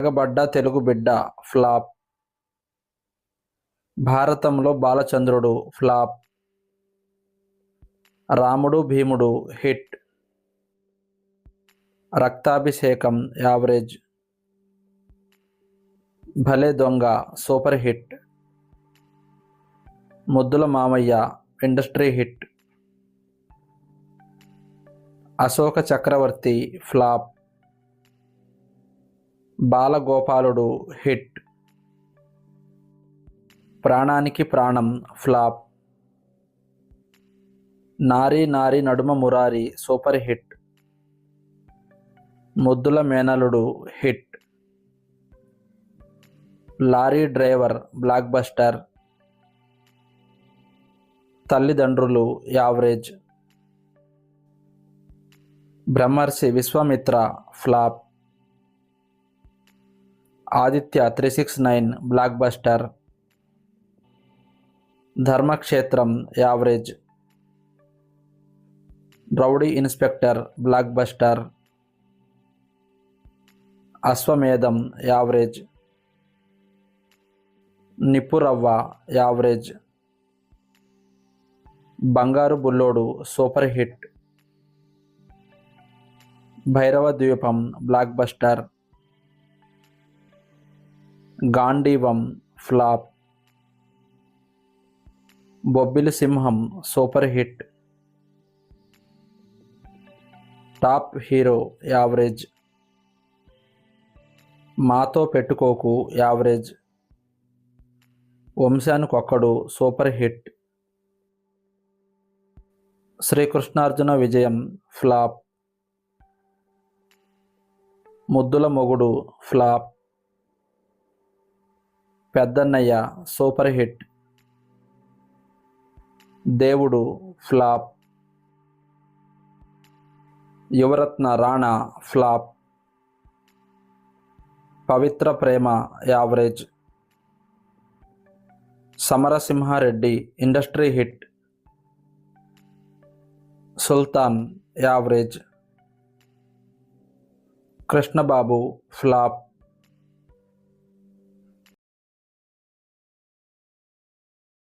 తిరగబడ్డ తెలుగు బిడ్డ ఫ్లాప్. భారతంలో బాలచంద్రుడు ఫ్లాప్. రాముడు భీముడు హిట్. రక్తాభిషేకం యావరేజ్. భలే దొంగ సూపర్ హిట్. ముద్దుల మామయ్య ఇండస్ట్రీ హిట్. అశోక చక్రవర్తి ఫ్లాప్. బాలగోపాలుడు హిట్. ప్రాణానికి ప్రాణం ఫ్లాప్. నారీ నారీ నడుమ Murari super hit. Muddula Menalludu hit. Lorry driver blockbuster. Thallidandrulu average. Brahmarshi Viswamitra flop. Aditya 369 blockbuster. Dharmakshetram average. Rowdy inspector blockbuster. Ashwamedham average. Nippuravva average. Bangaru Bullodu super hit. Bhairava Dweepam blockbuster. Gandeevam flop. Bobbili Simham super hit. Top hero average. Maato Pettukoku average. Vamsanikokkadu super hit. Srikrishnarjuna Vijayam flop. Muddula Mogudu flop. Peddannayya super hit. Devudu flop. Yuvaratna Rana flop. Pavitra Prema average. Samarasimha Reddy industry hit. సుల్తాన్ average. Krishnababu flop.